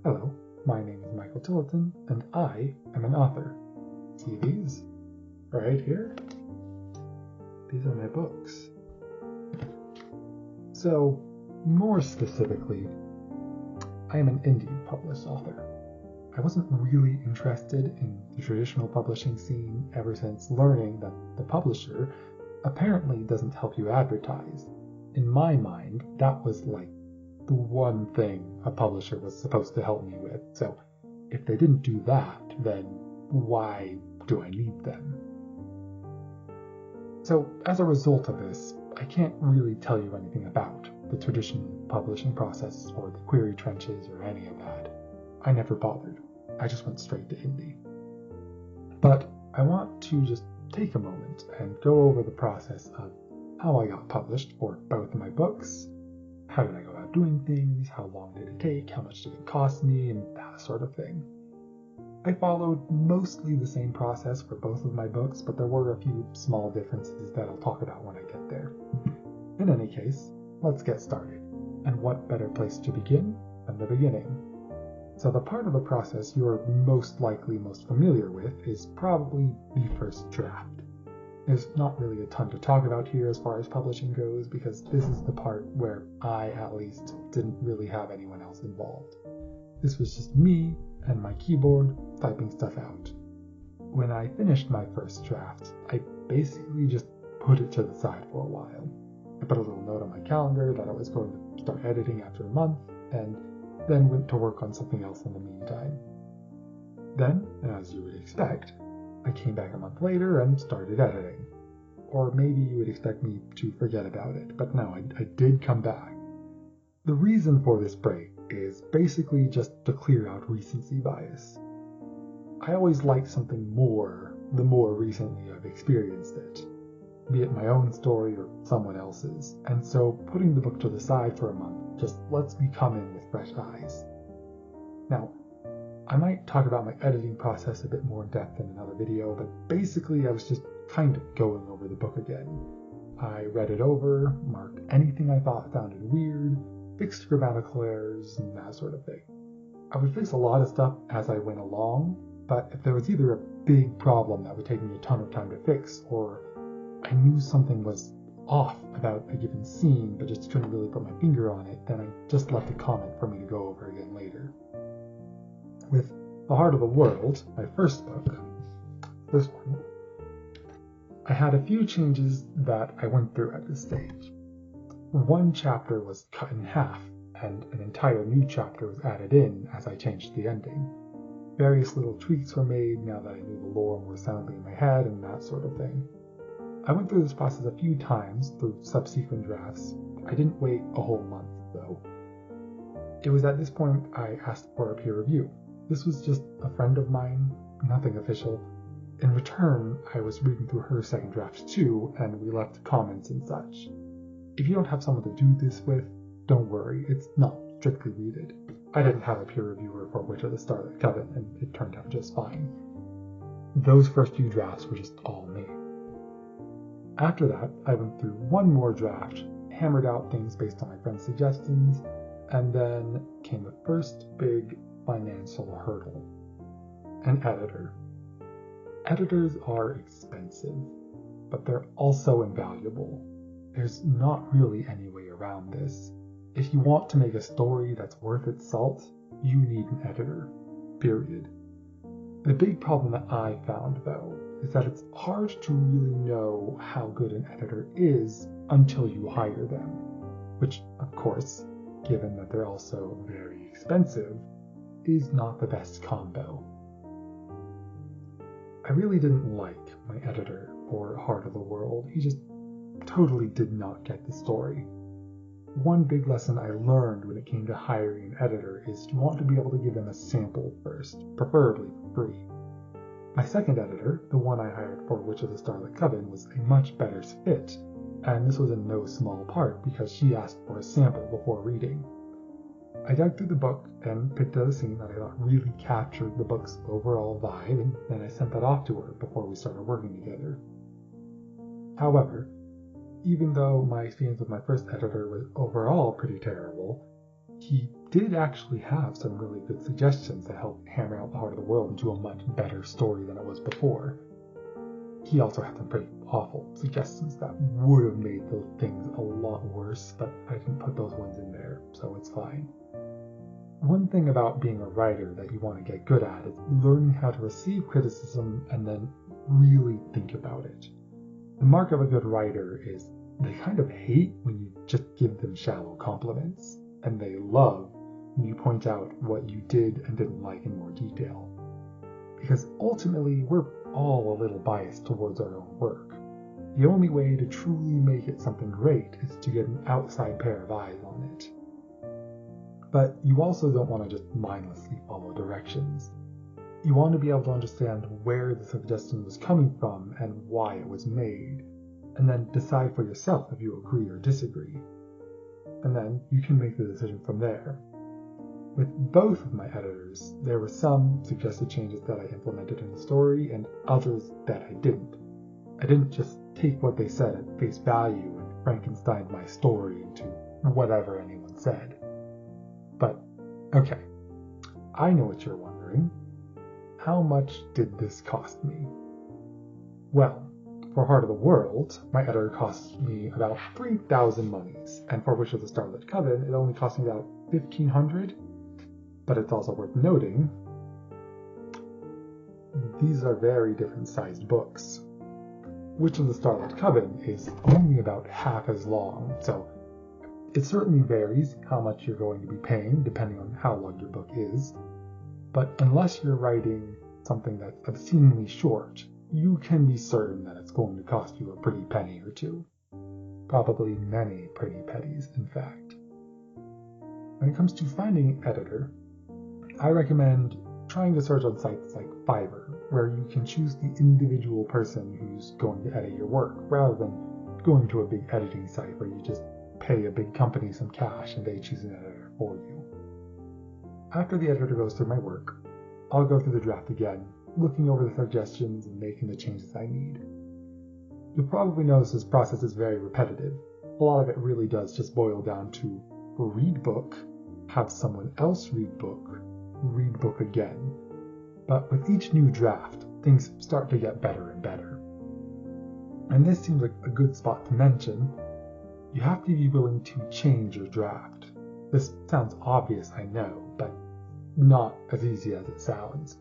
Hello, my name is Michael Tillotson, and I am an author. See these? Right here? These are my books. So, more specifically, I am an indie published author. I wasn't really interested in the traditional publishing scene ever since learning that the publisher apparently doesn't help you advertise. In my mind, that was like the one thing a publisher was supposed to help me with. So if they didn't do that, then why do I need them? So as a result of this, I can't really tell you anything about the traditional publishing process or the query trenches or any of that. I never bothered. I just went straight to indie. But I want to just take a moment and go over the process of how I got published for both of my books. How did I go about doing things? How long did it take? How much did it cost me? And that sort of thing. I followed mostly the same process for both of my books, but there were a few small differences that I'll talk about when I get there. In any case, let's get started. And what better place to begin than the beginning? So the part of the process you're most familiar with is probably the first draft. There's not really a ton to talk about here as far as publishing goes, because this is the part where I, at least, didn't really have anyone else involved. This was just me and my keyboard typing stuff out. When I finished my first draft, I basically just put it to the side for a while. I put a little note on my calendar that I was going to start editing after a month, and then went to work on something else in the meantime. Then, as you would expect, I came back a month later and started editing. Or maybe you would expect me to forget about it, but no, I did come back. The reason for this break is basically just to clear out recency bias. I always like something more the more recently I've experienced it, be it my own story or someone else's, and so putting the book to the side for a month just lets me come in with fresh eyes. Now, I might talk about my editing process a bit more in depth in another video, but basically I was just kind of going over the book again. I read it over, marked anything I thought sounded weird, fixed grammatical errors, and that sort of thing. I would fix a lot of stuff as I went along, but if there was either a big problem that would take me a ton of time to fix, or I knew something was off about a given scene but just couldn't really put my finger on it, then I just left a comment for me to go over again later. With The Heart of the World, my first book, this one, I had a few changes that I went through at this stage. One chapter was cut in half, and an entire new chapter was added in as I changed the ending. Various little tweaks were made now that I knew the lore more soundly in my head and that sort of thing. I went through this process a few times through subsequent drafts. I didn't wait a whole month, though. It was at this point I asked for a peer review. This was just a friend of mine, nothing official. In return, I was reading through her second draft too, and we left comments and such. If you don't have someone to do this with, don't worry, it's not strictly readed. I didn't have a peer reviewer for Witch of the Scarlet Coven, and it turned out just fine. Those first few drafts were just all me. After that, I went through one more draft, hammered out things based on my friend's suggestions, and then came the first big financial hurdle: an editor. Editors are expensive, but they're also invaluable. There's not really any way around this. If you want to make a story that's worth its salt, you need an editor, period. The big problem that I found, though, is that it's hard to really know how good an editor is until you hire them, which, of course, given that they're also very expensive, is not the best combo. I really didn't like my editor for Heart of the World. He just totally did not get the story. One big lesson I learned when it came to hiring an editor is you want to be able to give them a sample first, preferably for free. My second editor, the one I hired for Witch of the Scarlet Coven, was a much better fit, and this was in no small part because she asked for a sample before reading. I dug through the book and picked out a scene that I thought really captured the book's overall vibe, and then I sent that off to her before we started working together. However, even though my experience with my first editor was overall pretty terrible, he did actually have some really good suggestions that helped hammer out The Heart of the World into a much better story than it was before. He also had some pretty awful suggestions that would have made the things a lot worse, but I didn't put those ones in there, so it's fine. One thing about being a writer that you want to get good at is learning how to receive criticism and then really think about it. The mark of a good writer is they kind of hate when you just give them shallow compliments, and they love when you point out what you did and didn't like in more detail. Because ultimately, we're all a little biased towards our own work. The only way to truly make it something great is to get an outside pair of eyes on it. But you also don't want to just mindlessly follow directions. You want to be able to understand where the suggestion was coming from and why it was made, and then decide for yourself if you agree or disagree. And then you can make the decision from there. With both of my editors, there were some suggested changes that I implemented in the story and others that I didn't. I didn't just take what they said at face value and Frankenstein my story into whatever anyone said. But, okay, I know what you're wondering. How much did this cost me? Well, for Heart of the World, my editor cost me about 3,000 monies, and for Wish of the Starlit Coven, it only cost me about 1,500. But it's also worth noting, these are very different sized books. Witch of the Starlit Coven is only about half as long, so it certainly varies how much you're going to be paying depending on how long your book is. But unless you're writing something that's obscenely short, you can be certain that it's going to cost you a pretty penny or two. Probably many pretty pennies, in fact. When it comes to finding an editor, I recommend trying to search on sites like Fiverr, where you can choose the individual person who's going to edit your work, rather than going to a big editing site where you just pay a big company some cash and they choose an editor for you. After the editor goes through my work, I'll go through the draft again, looking over the suggestions and making the changes I need. You'll probably notice this process is very repetitive. A lot of it really does just boil down to read book, have someone else read book again. But with each new draft, things start to get better and better. And this seems like a good spot to mention. You have to be willing to change your draft. This sounds obvious, I know, but not as easy as it sounds.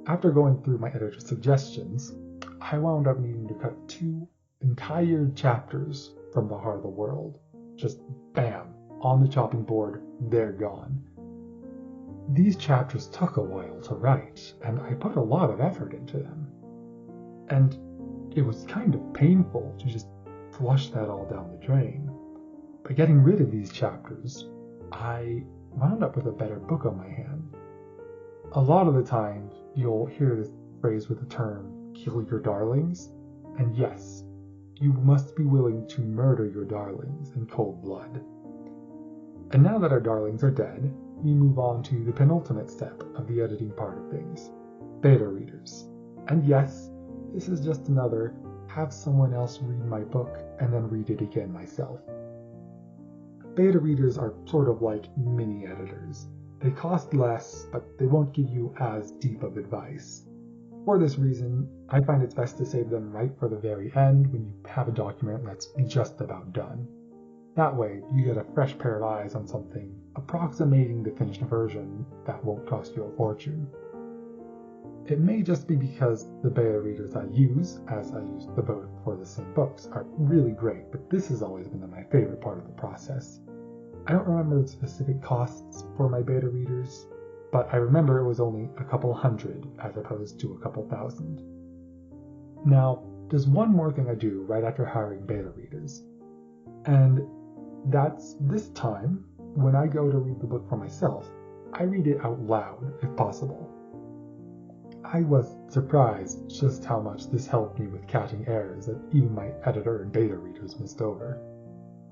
After going through my editor's suggestions, I wound up needing to cut 2 entire chapters from The Heart of the World. Just bam, on the chopping board, they're gone. These chapters took a while to write, and I put a lot of effort into them. And it was kind of painful to just flush that all down the drain. By getting rid of these chapters, I wound up with a better book on my hand. A lot of the time, you'll hear this phrase with the term, kill your darlings, and yes, you must be willing to murder your darlings in cold blood. And now that our darlings are dead, we move on to the penultimate step of the editing part of things, beta readers. And yes, this is just another have someone else read my book and then read it again myself. Beta readers are sort of like mini editors. They cost less, but they won't give you as deep of advice. For this reason, I find it's best to save them right for the very end when you have a document that's just about done. That way, you get a fresh pair of eyes on something approximating the finished version that won't cost you a fortune. It may just be because the beta readers I use, as I used the both for the same books, are really great, but this has always been my favorite part of the process. I don't remember the specific costs for my beta readers, but I remember it was only a couple hundred as opposed to a couple thousand. Now, there's one more thing I do right after hiring beta readers, and that's this time, when I go to read the book for myself, I read it out loud if possible. I was surprised just how much this helped me with catching errors that even my editor and beta readers missed over.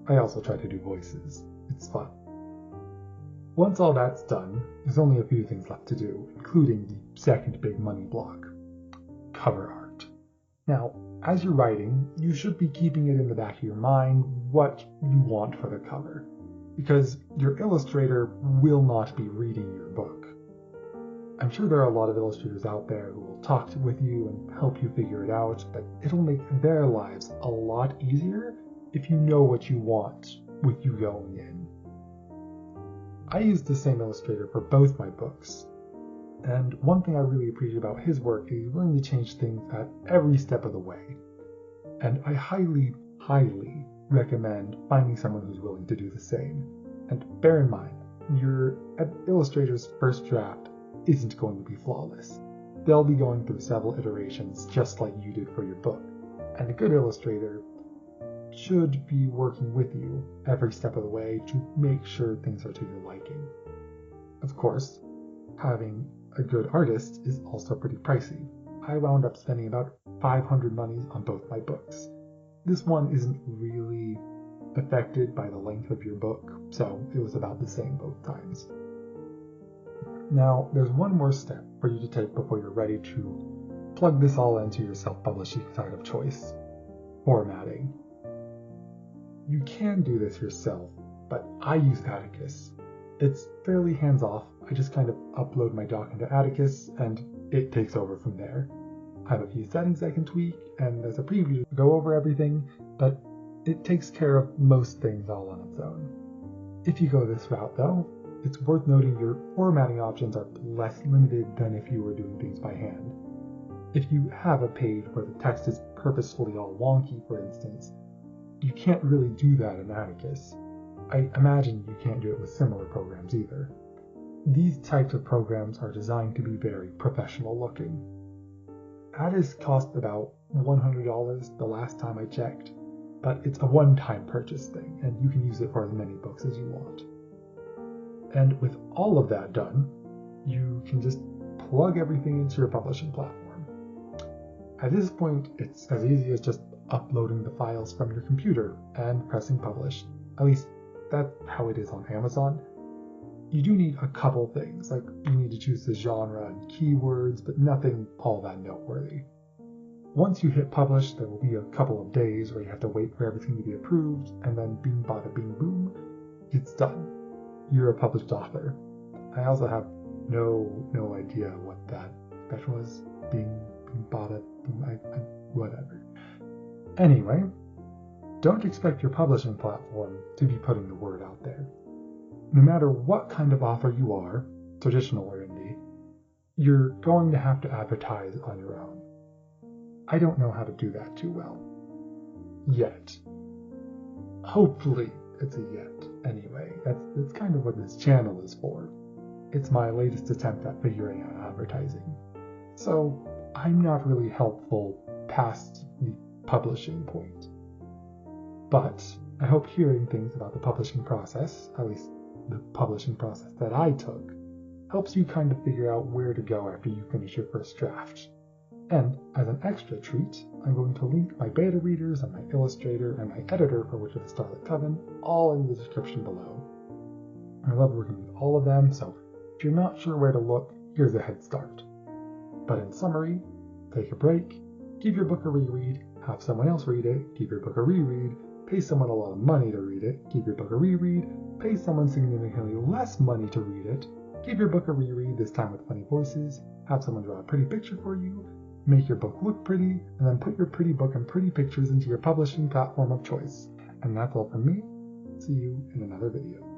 I also try to do voices. It's fun. Once all that's done, there's only a few things left to do, including the second big money block, cover art. Now, as you're writing, you should be keeping it in the back of your mind what you want for the cover. because your illustrator will not be reading your book. I'm sure there are a lot of illustrators out there who will talk with you and help you figure it out, but it'll make their lives a lot easier if you know what you want with you going in. I used the same illustrator for both my books, and one thing I really appreciate about his work is he's willing to change things at every step of the way. And I highly, highly recommend finding someone who's willing to do the same. And bear in mind, your illustrator's first draft isn't going to be flawless. They'll be going through several iterations just like you did for your book. And a good illustrator should be working with you every step of the way to make sure things are to your liking. Of course, having a good artist is also pretty pricey. I wound up spending about 500 monies on both my books. This one isn't really affected by the length of your book, so it was about the same both times. Now, there's one more step for you to take before you're ready to plug this all into your self-publishing site of choice: formatting. You can do this yourself, but I use Atticus. It's fairly hands-off. I just kind of upload my doc into Atticus, and it takes over from there. I have a few settings I can tweak, and there's a preview to go over everything, but it takes care of most things all on its own. If you go this route, though, it's worth noting your formatting options are less limited than if you were doing things by hand. If you have a page where the text is purposefully all wonky, for instance, you can't really do that in Atticus. I imagine you can't do it with similar programs either. These types of programs are designed to be very professional looking. Atticus cost about $100 the last time I checked, but it's a one-time purchase thing, and you can use it for as many books as you want. And with all of that done, you can just plug everything into your publishing platform. At this point, it's as easy as just uploading the files from your computer and pressing publish. At least that's how it is on Amazon. You do need a couple things, like you need to choose the genre and keywords, but nothing all that noteworthy. Once you hit publish, there will be a couple of days where you have to wait for everything to be approved, and then bing bada bing boom, it's done. You're a published author. I also have no idea what that expression was. Bing bada boom, whatever. Anyway, don't expect your publishing platform to be putting the word out there. No matter what kind of author you are, traditional or indie, you're going to have to advertise on your own. I don't know how to do that too well. Yet. Hopefully it's a yet, anyway. That's kind of what this channel is for. It's my latest attempt at figuring out advertising. So I'm not really helpful past the publishing point. But I hope hearing things about the publishing process, at least the publishing process that I took, helps you kind of figure out where to go after you finish your first draft. And as an extra treat, I'm going to link my beta readers and my illustrator and my editor for Witch of the Starlit Coven all in the description below. I love working with all of them, so if you're not sure where to look, here's a head start. But in summary, take a break, give your book a reread, have someone else read it, give your book a reread, pay someone a lot of money to read it, give your book a reread, pay someone significantly less money to read it, give your book a reread, this time with funny voices, have someone draw a pretty picture for you, make your book look pretty, and then put your pretty book and pretty pictures into your publishing platform of choice. And that's all from me. See you in another video.